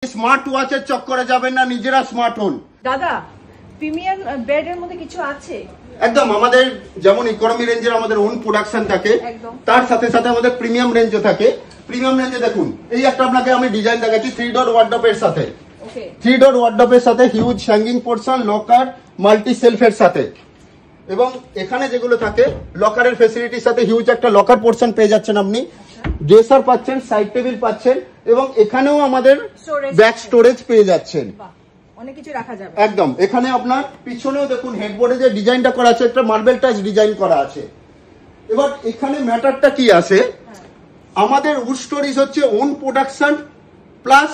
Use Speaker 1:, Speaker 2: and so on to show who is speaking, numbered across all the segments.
Speaker 1: Smart ওয়াচের চক্করে যাবেন না, নিজেরা স্মার্ট হন।
Speaker 2: দাদা, প্রিমিয়াম ব্র্যান্ডের মধ্যে কিছু আছে?
Speaker 1: একদম, আমাদের যেমন ইকোনমি রেঞ্জের আমাদের ওন প্রোডাকশন থাকে, তার সাথে সাথে আমাদের প্রিমিয়াম রেঞ্জও থাকে। প্রিমিয়াম রেঞ্জে দেখুন, এই একটা আপনাকে আমি ডিজাইন দেখাচ্ছি 3 ডোর ওয়ার্ডরোবের সাথে। 3 ডোর ওয়ার্ডরোবের সাথে huge hanging portion, locker, multi সেলফের সাথে, এবং এখানে যেগুলো থাকে লকারের ফেসিলিটির সাথে হিউজ একটা লকার পোর্শন পেয়ে যাচ্ছেন আপনি। ড্রেসার পাচ্ছেন, সাইড টেবিল পাচ্ছেন, এবং এখানেও আমাদের ব্যাক স্টোরেজ পেয়ে যাচ্ছেন।
Speaker 2: অনেক কিছু রাখা যাবে
Speaker 1: একদম। এখানে আপনার পিছনেও দেখুন হেডবোর্ডে যে ডিজাইনটা করা আছে, একটা মার্বেল টাচ ডিজাইন করা আছে। এবার এখানে ম্যাটারটা কি আছে, আমাদের উড স্টোরেজ হচ্ছে ওন প্রোডাকশন প্লাস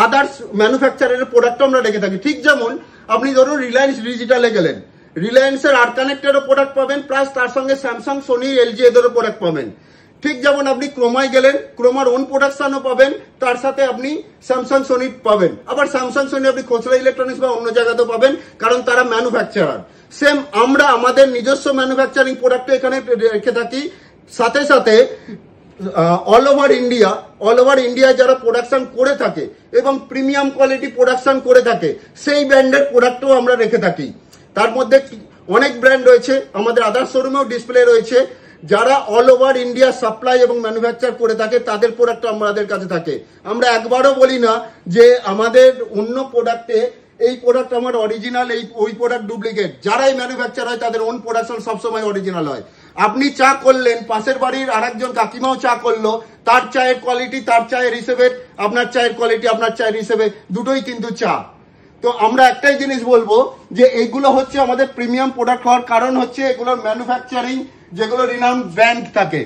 Speaker 1: আদার্স ম্যানুফ্যাকচারের প্রোডাক্ট আমরা রেখে থাকি। ঠিক যেমন আপনি ধরুন রিলায়েন্স ডিজিটালে গেলেন, রিলায়েন্সের আর কানেক্টেরও প্রোডাক্ট পাবেন, প্লাস তার সঙ্গে স্যামসাং, সোনি, এলজি এদেরও প্রোডাক্ট পাবেন। ঠিক যেমন আপনি ক্রোমায় গেলেন, ক্রোমার ওন প্রোডাকশনও পাবেন, তার সাথে আপনি স্যামসাং, সোনি পাবেন। আবার স্যামসাং, সোনি আপনি খুচরা ইলেকট্রনিক্স বা অন্য জায়গাতেও পাবেন, কারণ তারা ম্যানুফ্যাকচারার। সেম আমরা আমাদের নিজস্ব ম্যানুফ্যাকচারিং প্রোডাক্ট এখানে রেখে থাকি। সাথে সাথে অল ওভার ইন্ডিয়া যারা প্রোডাকশন করে থাকে এবং প্রিমিয়াম কোয়ালিটি প্রোডাকশন করে থাকে, সেই ব্র্যান্ডের প্রোডাক্টও আমরা রেখে থাকি। তার মধ্যে অনেক ব্র্যান্ড রয়েছে, আমাদের আদার শোরুমেও ডিসপ্লে রয়েছে। যারা অল ওভার ইন্ডিয়া সাপ্লাই এবং ম্যানুফ্যাকচার করে থাকে তাদের প্রোডাক্ট আমাদের কাছে থাকে। আমরা একবারও বলি না যে আমাদের অন্য প্রোডাক্টে এই প্রোডাক্ট আমার অরিজিনাল, ওই প্রোডাক্ট ডুপ্লিকেট। যারাই ম্যানুফ্যাকচার হয় তাদের ওন প্রোডাকশন সবসময় অরিজিনাল হয়। আপনি চা করলেন, পাশের বাড়ির আরেকজন কাকিমাও চা করলো, তার চায়ের কোয়ালিটি তার চায়ের হিসেবে, আপনার চায়ের কোয়ালিটি আপনার চায়ের হিসেবে, দুটোই কিন্তু চা। তো আমরা একটাই জিনিস বলবো যে এইগুলো হচ্ছে আমাদের প্রিমিয়াম প্রোডাক্ট হওয়ার কারণ হচ্ছে এগুলোর ম্যানুফ্যাকচারিং, যেগুলো রিনাউন্ড ব্র্যান্ড থাকে,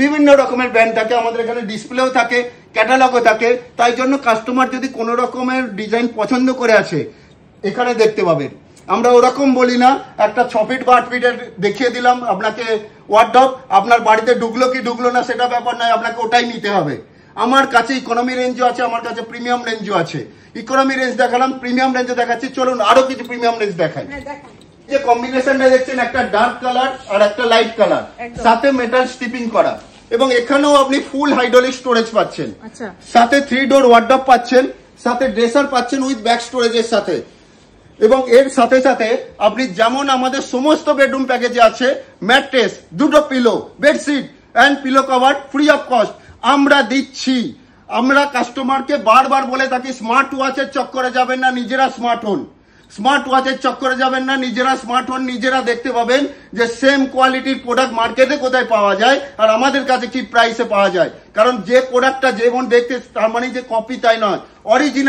Speaker 1: বিভিন্ন রকমের ব্র্যান্ড থাকে, আমাদের এখানে ডিসপ্লেও থাকে, ক্যাটালগও থাকে। তাই জন্য কাস্টমার যদি কোনো রকমের ডিজাইন পছন্দ করে আসে, এখানে দেখতে পাবেন। আমরা ওরকম বলি না একটা 6 ফিট বা 8 ফিটের দেখিয়ে দিলাম আপনাকে ওয়ার্ডরোব, আপনার বাড়িতে ঢুকলো কি ঢুকলো না সেটা ব্যাপার নয়, আপনাকে ওটাই নিতে হবে। আমার কাছে ইকোনমি রেঞ্জও আছে, আমার কাছে প্রিমিয়াম রেঞ্জও আছে। ইকোনমি রেঞ্জ দেখালাম, প্রিমিয়াম রেঞ্জে দেখাচ্ছি, চলুন আরো কিছু প্রিমিয়াম রেঞ্জ দেখাই। যে কম্বিনেশনটা দেখছেন, একটা ডার্ক কালার আর একটা লাইট কালার, সাথে মেটাল স্টিপিং করা, এবং এখানেও আপনি ফুল হাইড্রোলিক স্টোরেজ পাচ্ছেন, সাথে 3 ডোর ওয়ার্ডরোব পাচ্ছেন, সাথে ড্রেসার পাচ্ছেন উইথ ব্যাক স্টোরেজের সাথে। এবং এর সাথে সাথে আপনি যেমন আমাদের সমস্ত বেডরুম প্যাকেজে আছে ম্যাট্রেস, 2টো pillow, bedsheet and pillow cover free of cost আমরা দিচ্ছি। আমরা কাস্টমারকে বারবার বলে থাকি স্মার্ট ওয়াচের চক্করে যাবেন না, নিজেরা স্মার্ট হন। স্মার্ট ওয়াচের চক্করে যাবেন না, নিজেরা স্মার্ট হন। নিজেরা দেখতে পাবেন যে সেম কোয়ালিটির প্রোডাক্ট মার্কেটে কোথায় পাওয়া যায় আর আমাদের কাছে কি প্রাইসে পাওয়া যায়। কারণ যে প্রোডাক্টটা যেমন দেখতে, তার মানে যে কপি তাই নয়, অরিজিনাল।